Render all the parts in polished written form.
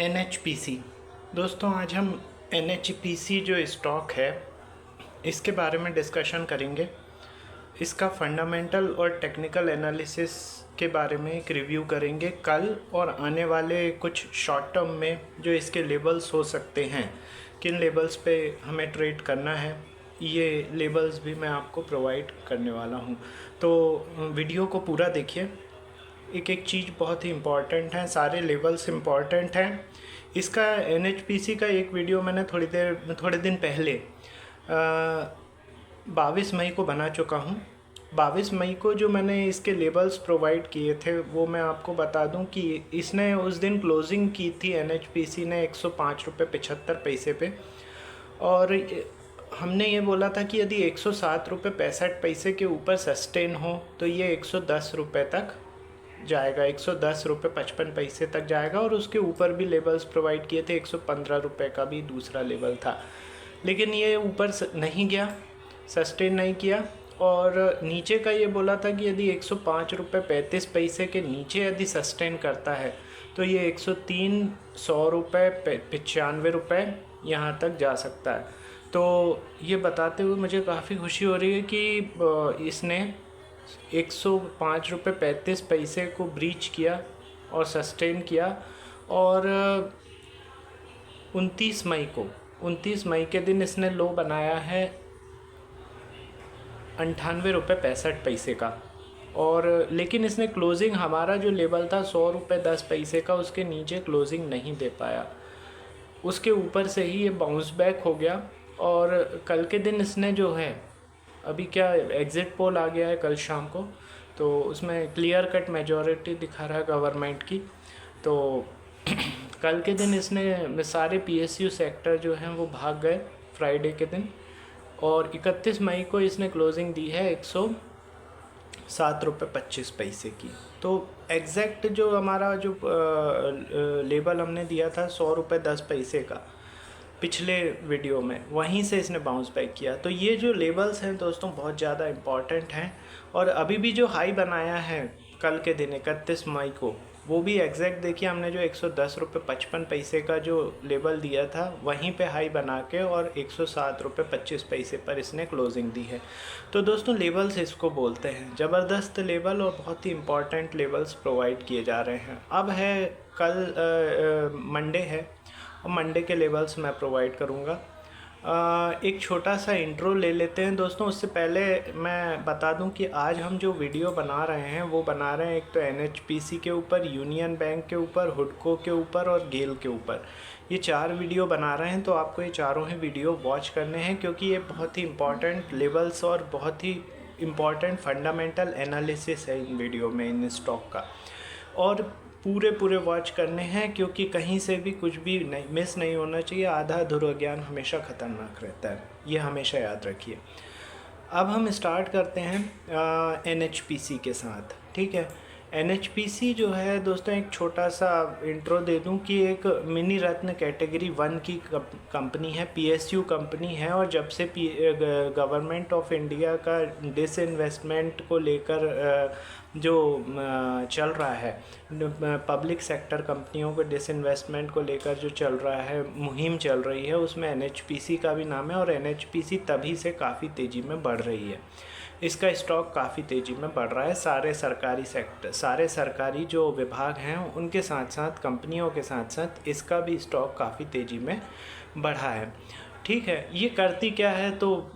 NHPC। दोस्तों आज हम NHPC जो स्टॉक है इसके बारे में डिस्कशन करेंगे। इसका फंडामेंटल और टेक्निकल एनालिसिस के बारे में एक रिव्यू करेंगे कल और आने वाले कुछ शॉर्ट टर्म में जो इसके लेबल्स हो सकते हैं, किन लेबल्स पे हमें ट्रेड करना है, ये लेबल्स भी मैं आपको प्रोवाइड करने वाला हूँ। तो वीडियो को पूरा देखिए। एक एक चीज़ बहुत ही इम्पॉर्टेंट है, सारे लेवल्स इम्पॉर्टेंट हैं। इसका NHPC का एक वीडियो मैंने थोड़े दिन पहले 22 मई को बना चुका हूँ। 22 मई को जो मैंने इसके लेबल्स प्रोवाइड किए थे वो मैं आपको बता दूं कि इसने उस दिन क्लोजिंग की थी NHPC ने 105 रुपये 75 पैसे पे, और हमने ये बोला था कि यदि 107 रुपये 65 पैसे के ऊपर सस्टेन हो तो ये 110 रुपये तक जाएगा, 110 रुपये 55 पैसे तक जाएगा। और उसके ऊपर भी लेबल्स प्रोवाइड किए थे, 115 रुपये का भी दूसरा लेवल था, लेकिन ये ऊपर नहीं गया, सस्टेन नहीं किया। और नीचे का ये बोला था कि यदि 105 रुपये 35 पैसे के नीचे यदि सस्टेन करता है तो ये 103 100 रुपये 95 रुपये यहाँ तक जा सकता है। तो ये बताते हुए मुझे काफ़ी खुशी हो रही है कि इसने 105 रुपये 35 पैसे को ब्रीच किया और सस्टेन किया। और 29 मई के दिन इसने लो बनाया है 98 रुपये 65 पैसे का। और लेकिन इसने क्लोजिंग, हमारा जो लेवल था 100 रुपये 10 पैसे का, उसके नीचे क्लोजिंग नहीं दे पाया। उसके ऊपर से ही ये बाउंस बैक हो गया। और कल के दिन इसने जो है, अभी क्या एग्ज़िट पोल आ गया है कल शाम को, तो उसमें क्लियर कट मेजॉरिटी दिखा रहा है गवर्नमेंट की। तो कल के दिन इसने सारे PSU सेक्टर जो हैं वो भाग गए फ्राइडे के दिन। और 31 मई को इसने क्लोजिंग दी है 107 रुपये 25 पैसे की। तो एग्जैक्ट जो हमारा जो लेबल हमने दिया था 100 रुपये 10 पैसे का पिछले वीडियो में, वहीं से इसने बाउंस बैक किया। तो ये जो लेबल्स हैं दोस्तों बहुत ज़्यादा इम्पॉर्टेंट हैं। और अभी भी जो हाई बनाया है कल के दिन 31 मई को, वो भी एग्जैक्ट देखिए, हमने जो 110 रुपये 55 पैसे का जो लेबल दिया था वहीं पे हाई बना के और 107 रुपये 25 पैसे पर इसने क्लोजिंग दी है। तो दोस्तों लेबल्स इसको बोलते हैं, ज़बरदस्त लेबल और बहुत ही इम्पॉर्टेंट लेबल्स प्रोवाइड किए जा रहे हैं। अब है कल मंडे है और मंडे के लेवल्स मैं प्रोवाइड करूँगा। एक छोटा सा इंट्रो ले लेते हैं दोस्तों। उससे पहले मैं बता दूं कि आज हम जो वीडियो बना रहे हैं वो बना रहे हैं एक तो NHPC के ऊपर, यूनियन बैंक के ऊपर, हुडको के ऊपर और गेल के ऊपर। ये 4 वीडियो बना रहे हैं, तो आपको ये चारों ही वीडियो वॉच करने हैं क्योंकि ये बहुत ही इम्पॉर्टेंट लेवल्स और बहुत ही इम्पॉर्टेंट फंडामेंटल एनालिसिस है इन वीडियो में, इन स्टॉक का। और पूरे वॉच करने हैं क्योंकि कहीं से भी कुछ भी नहीं मिस नहीं होना चाहिए। आधा अधूरा ज्ञान हमेशा ख़तरनाक रहता है, ये हमेशा याद रखिए। अब हम स्टार्ट करते हैं NHPC के साथ, ठीक है। NHPC जो है दोस्तों, एक छोटा सा इंट्रो दे दूं कि एक मिनी रत्न कैटेगरी 1 की कंपनी है, PSU कंपनी है। और जब से गवर्नमेंट ऑफ इंडिया का डिसइन्वेस्टमेंट को लेकर जो चल रहा है, पब्लिक सेक्टर कंपनियों को डिसइन्वेस्टमेंट को लेकर जो चल रहा है, मुहिम चल रही है, उसमें NHPC का भी नाम है। और NHPC तभी से काफ़ी तेज़ी में बढ़ रही है, इसका स्टॉक काफ़ी तेज़ी में बढ़ रहा है। सारे सरकारी सेक्टर, सारे सरकारी जो विभाग हैं उनके साथ साथ, कंपनियों के साथ साथ इसका भी स्टॉक काफ़ी तेज़ी में बढ़ा है, ठीक है। ये करती क्या है, तो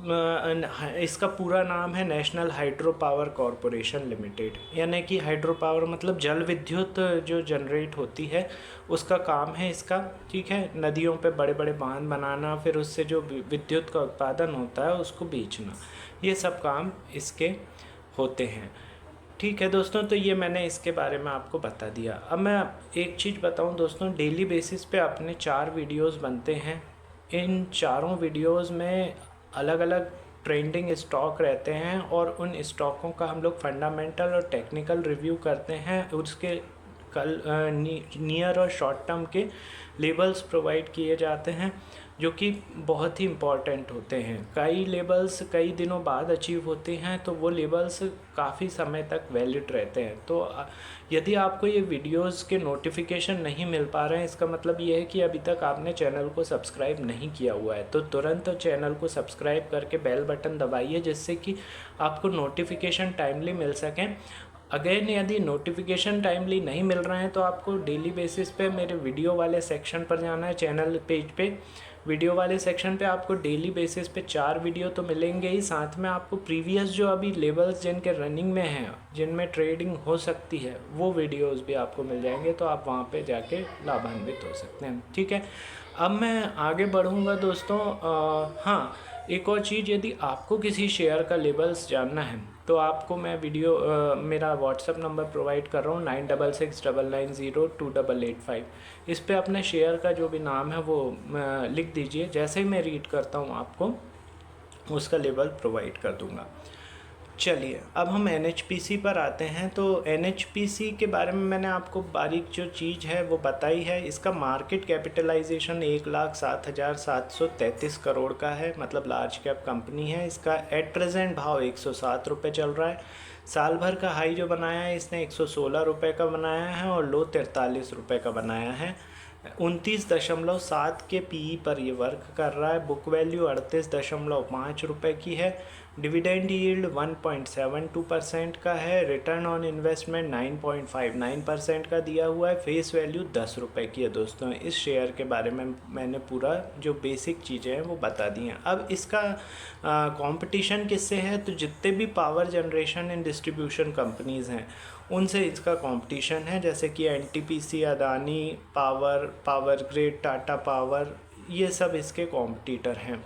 इसका पूरा नाम है national hydro power corporation limited, यानी कि हाइड्रो पावर मतलब जल विद्युत जो जनरेट होती है उसका काम है इसका, ठीक है। नदियों पे बड़े बड़े बांध बनाना, फिर उससे जो विद्युत का उत्पादन होता है उसको बेचना, ये सब काम इसके होते हैं, ठीक है दोस्तों। तो ये मैंने इसके बारे में आपको बता दिया। अब मैं एक चीज़ बताऊं दोस्तों, डेली बेसिस पे अपने 4 वीडियोस बनते हैं। इन चारों वीडियोस में अलग अलग ट्रेंडिंग स्टॉक रहते हैं और उन स्टॉकों का हम लोग फंडामेंटल और टेक्निकल रिव्यू करते हैं। उसके नियर और शॉर्ट टर्म के लेबल्स प्रोवाइड किए जाते हैं, जो कि बहुत ही इम्पॉर्टेंट होते हैं। कई लेबल्स कई दिनों बाद अचीव होते हैं, तो वो लेबल्स काफ़ी समय तक वैलिड रहते हैं। तो यदि आपको ये वीडियोस के नोटिफिकेशन नहीं मिल पा रहे हैं, इसका मतलब ये है कि अभी तक आपने चैनल को सब्सक्राइब नहीं किया हुआ है। तो तुरंत चैनल को सब्सक्राइब करके बेल बटन दबाइए, जिससे कि आपको नोटिफिकेशन टाइमली मिल सकें। अगेन, यदि नोटिफिकेशन टाइमली नहीं मिल रहे हैं तो आपको डेली बेसिस पे मेरे वीडियो वाले सेक्शन पर जाना है। चैनल पेज पे वीडियो वाले सेक्शन पे आपको डेली बेसिस पे 4 वीडियो तो मिलेंगे ही, साथ में आपको प्रीवियस जो अभी लेवल्स जिनके रनिंग में हैं, जिनमें ट्रेडिंग हो सकती है, वो वीडियोस भी आपको मिल जाएंगे। तो आप वहाँ पे जाके लाभान्वित हो सकते हैं। ठीक है, अब मैं आगे बढ़ूँगा दोस्तों। हाँ, एक और चीज़, यदि आपको किसी शेयर का लेबल्स जानना है तो आपको मैं मेरा व्हाट्सअप नंबर प्रोवाइड कर रहा हूँ 9669902885। इस पे अपने शेयर का जो भी नाम है वो लिख दीजिए। जैसे ही मैं रीड करता हूँ आपको उसका लेबल प्रोवाइड कर दूँगा। चलिए, अब हम NHPC पर आते हैं। तो NHPC के बारे में मैंने आपको बारीक जो चीज़ है वो बताई है। इसका मार्केट कैपिटलाइजेशन 1,07,733 करोड़ का है, मतलब लार्ज कैप कंपनी है। इसका एट प्रेजेंट भाव 107 रुपये चल रहा है। साल भर का हाई जो बनाया है इसने 116 रुपये का बनाया है और लो 43 रुपये का बनाया है। 29.7 के PE पर ये वर्क कर रहा है। बुक वैल्यू 38.5 रुपये की है। डिविडेंड यील्ड 1.72% का है। रिटर्न ऑन इन्वेस्टमेंट 9.59% का दिया हुआ है। फेस वैल्यू 10 रुपये की है। दोस्तों, इस शेयर के बारे में मैंने पूरा जो बेसिक चीज़ें हैं वो बता दी हैं। अब इसका कंपटीशन किससे है? तो जितने भी power generation and distribution companies हैं उनसे इसका कंपटीशन है, जैसे कि NTPC, Adani power, power grid, Tata power, ये सब इसके कॉम्पिटिटर हैं।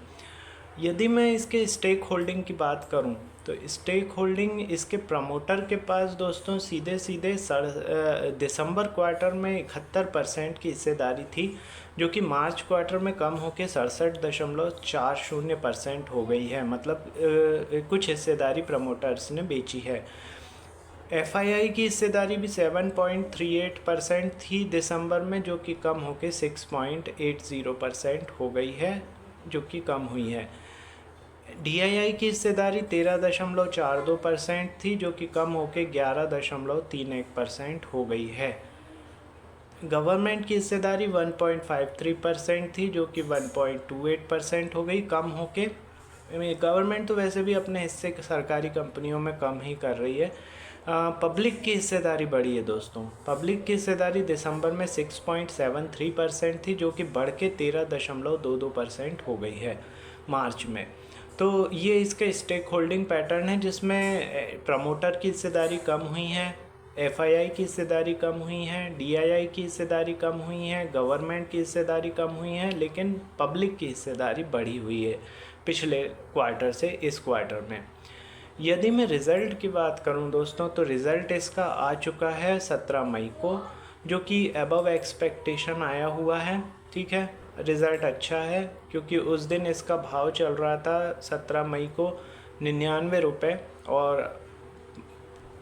यदि मैं इसके स्टेक होल्डिंग की बात करूं तो स्टेक होल्डिंग इसके प्रमोटर के पास दोस्तों सीधे दिसंबर क्वार्टर में 71% की हिस्सेदारी थी, जो कि मार्च क्वार्टर में कम होकर 67.40% हो गई है। मतलब कुछ हिस्सेदारी प्रमोटर्स ने बेची है। FII की हिस्सेदारी भी 7.38% थी दिसंबर में, जो कि कम होकर 6.80% हो गई है, जो कि कम हुई है। DII की हिस्सेदारी 13.42% थी, जो कि कम होकर 11.31% हो गई है। गवर्नमेंट की हिस्सेदारी 1.53% थी, जो कि 1.28% हो गई, कम होके। गवर्नमेंट तो वैसे भी अपने हिस्से सरकारी कंपनियों में कम ही कर रही है। पब्लिक की हिस्सेदारी बढ़ी है दोस्तों। पब्लिक की हिस्सेदारी दिसंबर में 6.73% थी, जो कि बढ़ के 13.22% हो गई है मार्च में। तो ये इसका स्टेक होल्डिंग पैटर्न है, जिसमें प्रमोटर की हिस्सेदारी कम हुई है, FII की हिस्सेदारी कम हुई है, DII की हिस्सेदारी कम हुई है, गवर्नमेंट की हिस्सेदारी कम हुई है, लेकिन पब्लिक की हिस्सेदारी बढ़ी हुई है पिछले क्वार्टर से इस क्वार्टर में। यदि मैं रिज़ल्ट की बात करूं दोस्तों, तो रिज़ल्ट इसका आ चुका है 17 मई को, जो कि अबव एक्सपेक्टेशन आया हुआ है। ठीक है, रिज़ल्ट अच्छा है, क्योंकि उस दिन इसका भाव चल रहा था 17 मई को 99 रुपये, और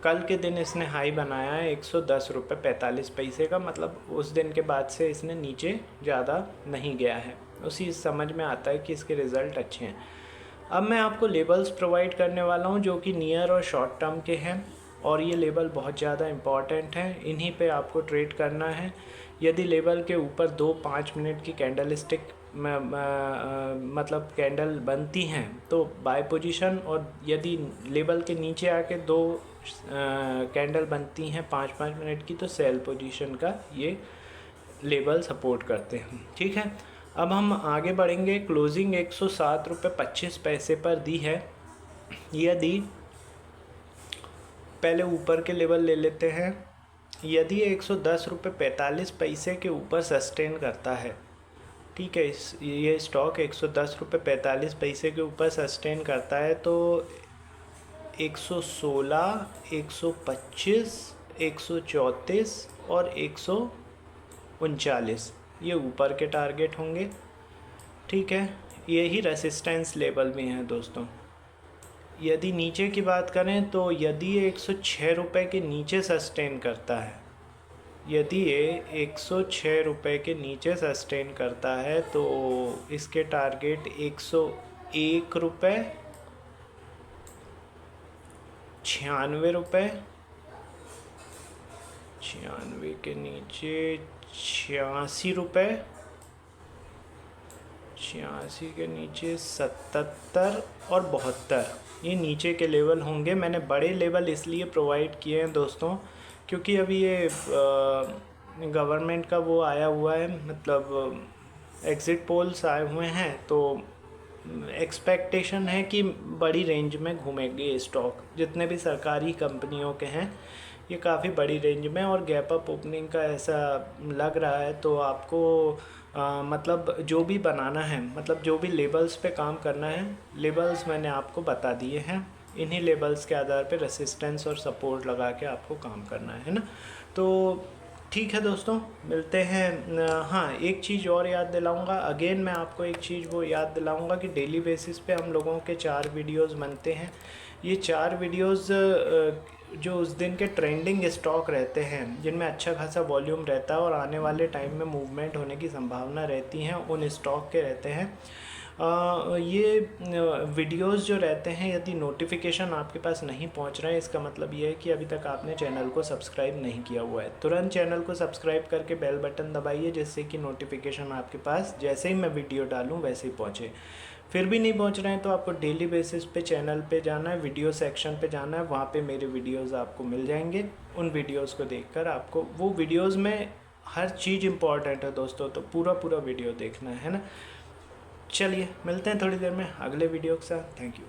कल के दिन इसने हाई बनाया है 110 रुपये 45 पैसे का। मतलब उस दिन के बाद से इसने नीचे ज़्यादा नहीं गया है। उसी समझ में आता है कि इसके रिज़ल्ट अच्छे हैं। अब मैं आपको लेबल्स प्रोवाइड करने वाला हूं, जो कि नियर और शॉर्ट टर्म के हैं, और ये लेबल बहुत ज़्यादा इम्पॉर्टेंट हैं। इन्हीं पे आपको ट्रेड करना है। यदि लेबल के ऊपर 2-5 मिनट की कैंडल स्टिक मतलब कैंडल बनती हैं तो बाय पोजीशन, और यदि लेबल के नीचे आके 2 कैंडल बनती हैं 5-5 मिनट की, तो सेल पोजीशन का ये लेबल सपोर्ट करते हैं। ठीक है, अब हम आगे बढ़ेंगे। क्लोजिंग 107 रुपये 25 पैसे पर दी है। यदि पहले ऊपर के लेवल ले लेते हैं, यदि 110 रुपये 45 पैसे के ऊपर सस्टेन करता है, ठीक है, ये स्टॉक 110 रुपये 45 पैसे के ऊपर सस्टेन करता है, तो 116, 125, 134 और 139 ये ऊपर के टारगेट होंगे। ठीक है, यही रेसिस्टेंस लेवल भी हैं दोस्तों। यदि नीचे की बात करें तो यदि 106 रुपये के नीचे सस्टेन करता है, यदि ये 106 रुपये के नीचे सस्टेन करता है तो इसके टारगेट 101 रुपये, 96 रुपये, 96 के नीचे 86 रुपये, 86 के नीचे 77 और 72, ये नीचे के लेवल होंगे। मैंने बड़े लेवल इसलिए प्रोवाइड किए हैं दोस्तों क्योंकि अभी ये गवर्नमेंट का वो आया हुआ है, मतलब एग्ज़िट पोल्स आए हुए हैं, तो एक्सपेक्टेशन है कि बड़ी रेंज में घूमेंगे ये स्टॉक। जितने भी सरकारी कंपनियों के हैं ये काफ़ी बड़ी रेंज में, और गैप अप ओपनिंग का ऐसा लग रहा है। तो आपको मतलब जो भी बनाना है, मतलब जो भी लेबल्स पे काम करना है, लेबल्स मैंने आपको बता दिए हैं। इन्हीं लेबल्स के आधार पे रेसिस्टेंस और सपोर्ट लगा के आपको काम करना है ना। तो ठीक है दोस्तों, मिलते हैं। हाँ, एक चीज़ और याद दिलाऊंगा, अगेन मैं आपको एक चीज़ वो याद दिलाऊंगा कि डेली बेसिस पे हम लोगों के 4 वीडियोस बनते हैं। ये 4 वीडियोस जो उस दिन के ट्रेंडिंग स्टॉक रहते हैं, जिनमें अच्छा खासा वॉल्यूम रहता है और आने वाले टाइम में मूवमेंट होने की संभावना रहती हैं, उन स्टॉक के रहते हैं। ये वीडियोस जो रहते हैं, यदि नोटिफिकेशन आपके पास नहीं पहुंच रहा है, इसका मतलब ये है कि अभी तक आपने चैनल को सब्सक्राइब नहीं किया हुआ है। तुरंत चैनल को सब्सक्राइब करके बेल बटन दबाइए, जिससे कि नोटिफिकेशन आपके पास जैसे ही मैं वीडियो डालूं वैसे ही पहुंचे। फिर भी नहीं पहुंच रहे हैं तो आपको डेली बेसिस पे चैनल पे जाना है, वीडियो सेक्शन पे जाना है, वहाँ पे मेरे वीडियोस आपको मिल जाएंगे। उन वीडियोस को देखकर आपको, वो वीडियोस में हर चीज़ इम्पॉर्टेंट है दोस्तों, तो पूरा वीडियो देखना है ना। चलिए मिलते हैं थोड़ी देर में अगले वीडियो के साथ। Thank you.